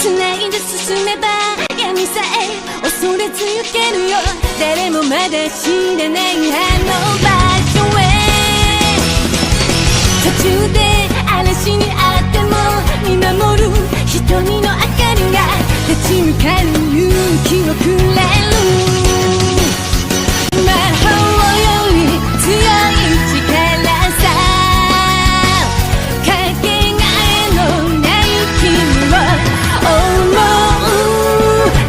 繋いで進めば闇さえ恐れ続けるよ。誰もまだ知らないあの場所へ。途中で嵐にあっても見守る瞳の明かりが立ち向かう勇気をくれる。魔法より強い力さ、かけがえのない君を思う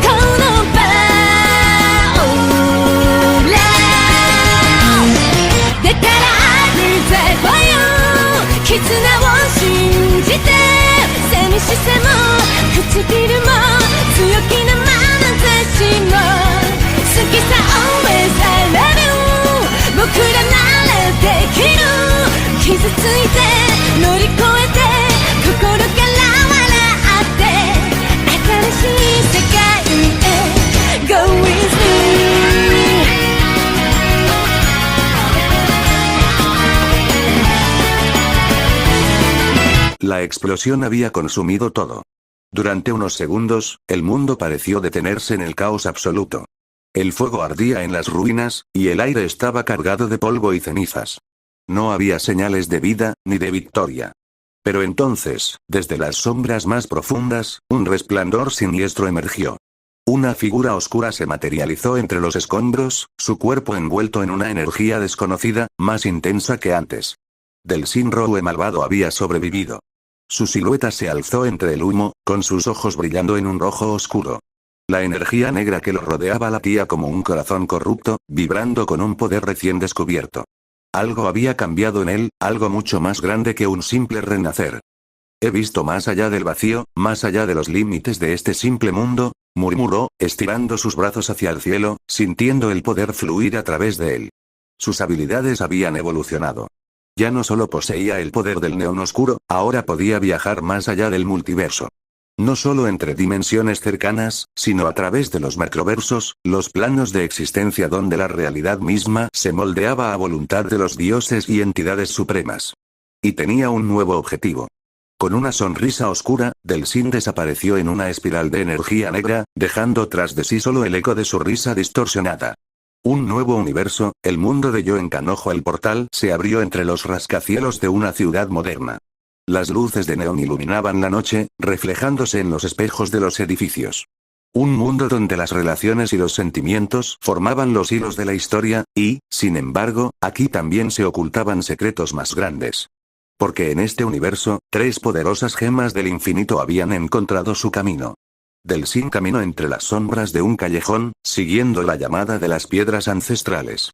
この場。オーラだからあるぜ for you、 絆を信じて寂しさも唇も強気な眼差しも好きさ always I love you、 僕らならできる。傷ついて乗り越えて心から笑って新しい世界へ Go with me。 La explosión había consumido todo. Durante unos segundos, el mundo pareció detenerse en el caos absoluto. El fuego ardía en las ruinas, y el aire estaba cargado de polvo y cenizas. No había señales de vida, ni de victoria. Pero entonces, desde las sombras más profundas, un resplandor siniestro emergió. Una figura oscura se materializó entre los escombros, su cuerpo envuelto en una energía desconocida, más intensa que antes. Delsin Rowe malvado había sobrevivido. Su silueta se alzó entre el humo, con sus ojos brillando en un rojo oscuro. La energía negra que lo rodeaba latía como un corazón corrupto, vibrando con un poder recién descubierto. Algo había cambiado en él, algo mucho más grande que un simple renacer. He visto más allá del vacío, más allá de los límites de este simple mundo, murmuró, estirando sus brazos hacia el cielo, sintiendo el poder fluir a través de él. Sus habilidades habían evolucionado. Ya no solo poseía el poder del neón oscuro, ahora podía viajar más allá del multiverso. No solo entre dimensiones cercanas, sino a través de los macroversos, los planos de existencia donde la realidad misma se moldeaba a voluntad de los dioses y entidades supremas. Y tenía un nuevo objetivo. Con una sonrisa oscura, Delsin desapareció en una espiral de energía negra, dejando tras de sí solo el eco de su risa distorsionada. Un nuevo universo, el mundo de Yoen Kanojo. El portal se abrió entre los rascacielos de una ciudad moderna. Las luces de neón iluminaban la noche, reflejándose en los espejos de los edificios. Un mundo donde las relaciones y los sentimientos formaban los hilos de la historia, y, sin embargo, aquí también se ocultaban secretos más grandes. Porque en este universo, 3 poderosas gemas del infinito habían encontrado su camino. Delsin caminó entre las sombras de un callejón, siguiendo la llamada de las piedras ancestrales.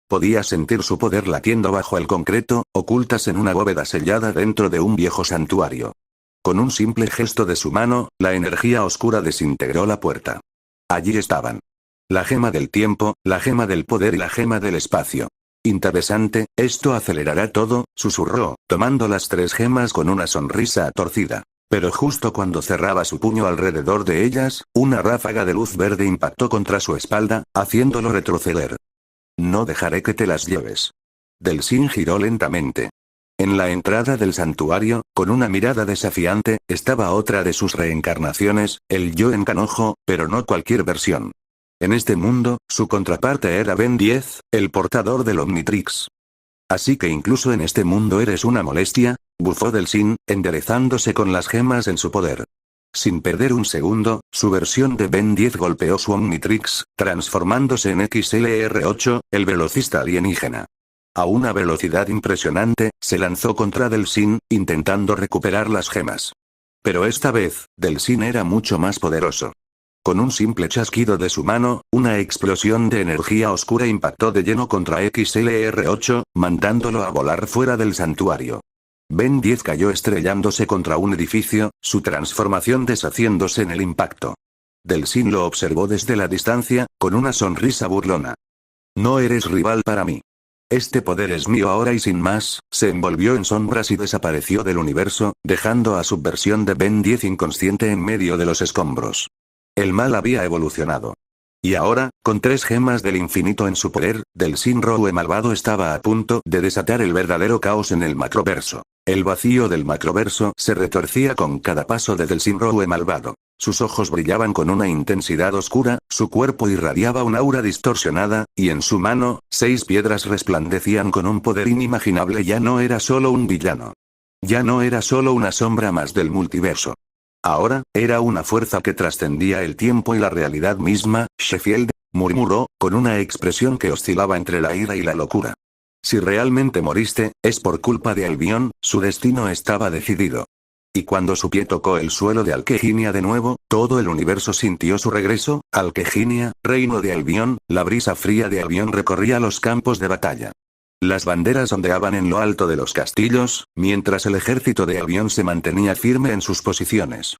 Podía sentir su poder latiendo bajo el concreto, ocultas en una bóveda sellada dentro de un viejo santuario. Con un simple gesto de su mano, la energía oscura desintegró la puerta. Allí estaban. La gema del tiempo, la gema del poder y la gema del espacio. Interesante, esto acelerará todo, susurró, tomando las 3 gemas con una sonrisa torcida. Pero justo cuando cerraba su puño alrededor de ellas, una ráfaga de luz verde impactó contra su espalda, haciéndolo retroceder. No dejaré que te las lleves. Delsin giró lentamente. En la entrada del santuario, con una mirada desafiante, estaba otra de sus reencarnaciones, el Yoen Kanojo, pero no cualquier versión. En este mundo, su contraparte era Ben 10, el portador del Omnitrix. Así que incluso en este mundo eres una molestia, bufó Delsin, enderezándose con las gemas en su poder. Sin perder un segundo, su versión de Ben 10 golpeó su Omnitrix, transformándose en XLR8, el velocista alienígena. A una velocidad impresionante, se lanzó contra Delsin, intentando recuperar las gemas. Pero esta vez, Delsin era mucho más poderoso. Con un simple chasquido de su mano, una explosión de energía oscura impactó de lleno contra XLR8, mandándolo a volar fuera del santuario. Ben 10 cayó estrellándose contra un edificio, su transformación deshaciéndose en el impacto. Delsin lo observó desde la distancia, con una sonrisa burlona. No eres rival para mí. Este poder es mío ahora y sin más, se envolvió en sombras y desapareció del universo, dejando a su versión de Ben 10 inconsciente en medio de los escombros. El mal había evolucionado. Y ahora, con 3 gemas del infinito en su poder, Del Sinroe malvado estaba a punto de desatar el verdadero caos en el macroverso. El vacío del macroverso se retorcía con cada paso de Del Sinroe malvado. Sus ojos brillaban con una intensidad oscura, su cuerpo irradiaba un aura distorsionada, y en su mano, 6 piedras resplandecían con un poder inimaginable. Ya no era solo un villano. Ya no era solo una sombra más del multiverso. Ahora, era una fuerza que trascendía el tiempo y la realidad misma. Sheffield, murmuró, con una expresión que oscilaba entre la ira y la locura. Si realmente moriste, es por culpa de Albion, su destino estaba decidido. Y cuando su pie tocó el suelo de Alqueginia de nuevo, todo el universo sintió su regreso. Alqueginia, reino de Albion, la brisa fría de Albion recorría los campos de batalla. Las banderas ondeaban en lo alto de los castillos, mientras el ejército de Albion se mantenía firme en sus posiciones.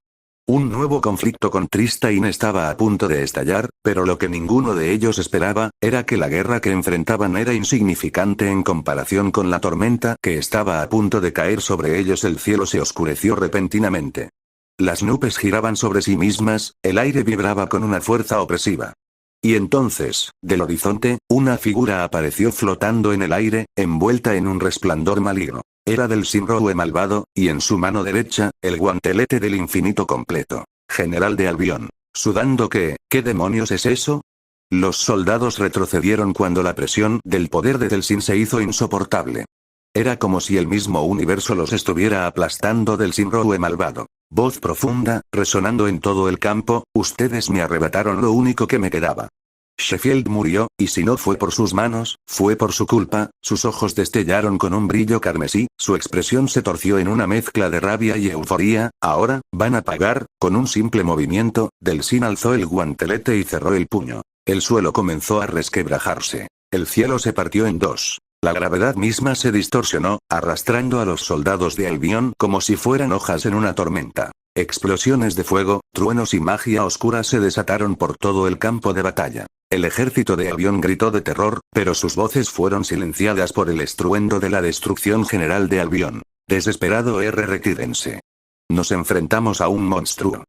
Un nuevo conflicto con Tristain estaba a punto de estallar, pero lo que ninguno de ellos esperaba, era que la guerra que enfrentaban era insignificante en comparación con la tormenta que estaba a punto de caer sobre ellos. El cielo se oscureció repentinamente. Las nubes giraban sobre sí mismas, el aire vibraba con una fuerza opresiva. Y entonces, del horizonte, una figura apareció flotando en el aire, envuelta en un resplandor maligno. Era Del Sinroe malvado, y en su mano derecha, el guantelete del infinito completo. General de Albion. Sudando ¿qué demonios es eso? Los soldados retrocedieron cuando la presión del poder de Del Sin se hizo insoportable. Era como si el mismo universo los estuviera aplastando. Del Sinroe malvado. Voz profunda, resonando en todo el campo, ustedes me arrebataron lo único que me quedaba. Sheffield murió, y si no fue por sus manos, fue por su culpa. Sus ojos destellaron con un brillo carmesí, su expresión se torció en una mezcla de rabia y euforía. Ahora, van a pagar. Con un simple movimiento, Del Sin alzó el guantelete y cerró el puño. El suelo comenzó a resquebrajarse. El cielo se partió en 2. La gravedad misma se distorsionó, arrastrando a los soldados de Albion como si fueran hojas en una tormenta. Explosiones de fuego, truenos y magia oscura se desataron por todo el campo de batalla. El ejército de Albion gritó de terror, pero sus voces fueron silenciadas por el estruendo de la destrucción general de Albion. Desesperado retírense. Nos enfrentamos a un monstruo.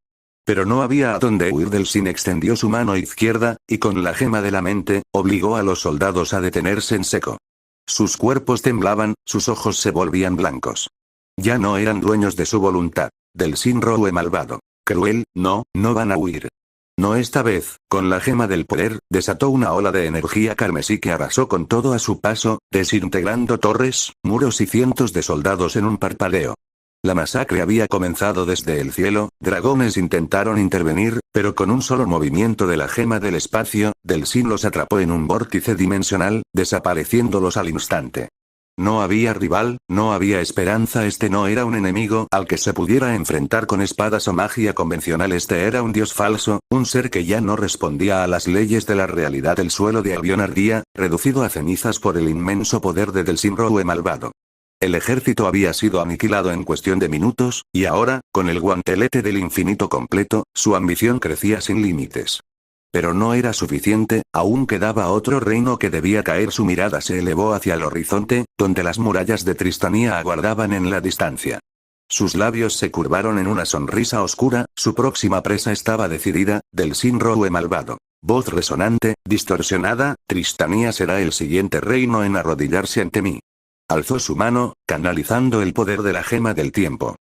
Pero no había a dónde huir. Del Sin extendió su mano izquierda, y con la gema de la mente, obligó a los soldados a detenerse en seco. Sus cuerpos temblaban, sus ojos se volvían blancos. Ya no eran dueños de su voluntad. Del Sinroe malvado. Cruel, no van a huir. No esta vez. Con la gema del poder, desató una ola de energía carmesí que arrasó con todo a su paso, desintegrando torres, muros y cientos de soldados en un parpadeo. La masacre había comenzado desde el cielo. Dragones intentaron intervenir, pero con un solo movimiento de la gema del espacio, Del Sin los atrapó en un vórtice dimensional, desapareciéndolos al instante. No había rival, no había esperanza. Este no era un enemigo al que se pudiera enfrentar con espadas o magia convencional. Este era un dios falso, un ser que ya no respondía a las leyes de la realidad. El suelo de Albion ardía, reducido a cenizas por el inmenso poder de Del Sinroe malvado. El ejército había sido aniquilado en cuestión de minutos, y ahora, con el guantelete del infinito completo, su ambición crecía sin límites. Pero no era suficiente, aún quedaba otro reino que debía caer. Su mirada se elevó hacia el horizonte, donde las murallas de Tristania aguardaban en la distancia. Sus labios se curvaron en una sonrisa oscura, su próxima presa estaba decidida. Del Sinroe malvado. Voz resonante, distorsionada, Tristania será el siguiente reino en arrodillarse ante mí. Alzó su mano, canalizando el poder de la gema del tiempo.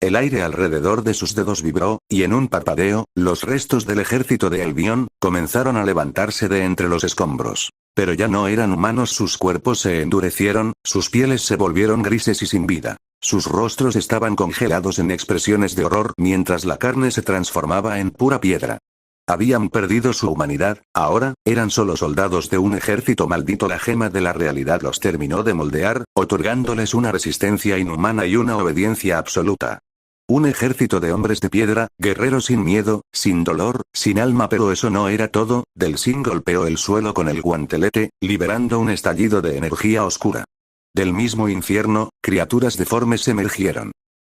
El aire alrededor de sus dedos vibró, y en un parpadeo, los restos del ejército de Albion comenzaron a levantarse de entre los escombros. Pero ya no eran humanos. Sus cuerpos se endurecieron, sus pieles se volvieron grises y sin vida. Sus rostros estaban congelados en expresiones de horror mientras la carne se transformaba en pura piedra. Habían perdido su humanidad, ahora, eran solo soldados de un ejército maldito. La gema de la realidad los terminó de moldear, otorgándoles una resistencia inhumana y una obediencia absoluta. Un ejército de hombres de piedra, guerreros sin miedo, sin dolor, sin alma. Pero eso no era todo. Del Sin golpeó el suelo con el guantelete, liberando un estallido de energía oscura. Del mismo infierno, criaturas deformes emergieron.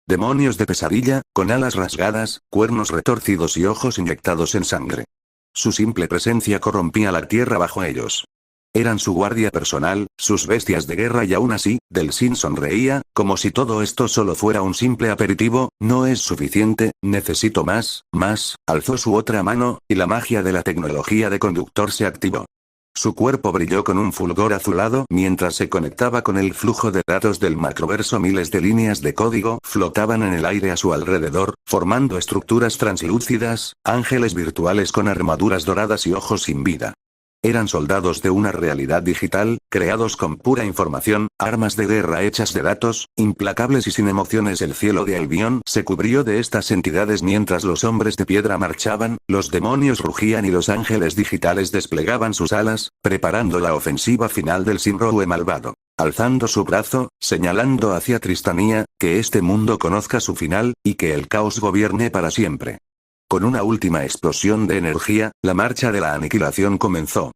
Demonios de pesadilla, con alas rasgadas, cuernos retorcidos y ojos inyectados en sangre. Su simple presencia corrompía la tierra bajo ellos. Eran su guardia personal, sus bestias de guerra y aún así, Delsin sonreía, como si todo esto solo fuera un simple aperitivo. No es suficiente, necesito más, más. Alzó su otra mano, y la magia de la tecnología de conductor se activó. Su cuerpo brilló con un fulgor azulado mientras se conectaba con el flujo de datos del macroverso. Miles de líneas de código flotaban en el aire a su alrededor, formando estructuras translúcidas, ángeles virtuales con armaduras doradas y ojos sin vida. Eran soldados de una realidad digital, creados con pura información, armas de guerra hechas de datos, implacables y sin emociones. El cielo de Albion se cubrió de estas entidades mientras los hombres de piedra marchaban, los demonios rugían y los ángeles digitales desplegaban sus alas, preparando la ofensiva final del Sinroe malvado. Alzando su brazo, señalando hacia Tristania, que este mundo conozca su final, y que el caos gobierne para siempre. Con una última explosión de energía, la marcha de la aniquilación comenzó.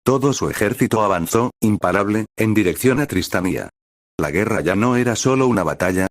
Todo su ejército avanzó, imparable, en dirección a Tristania. La guerra ya no era solo una batalla,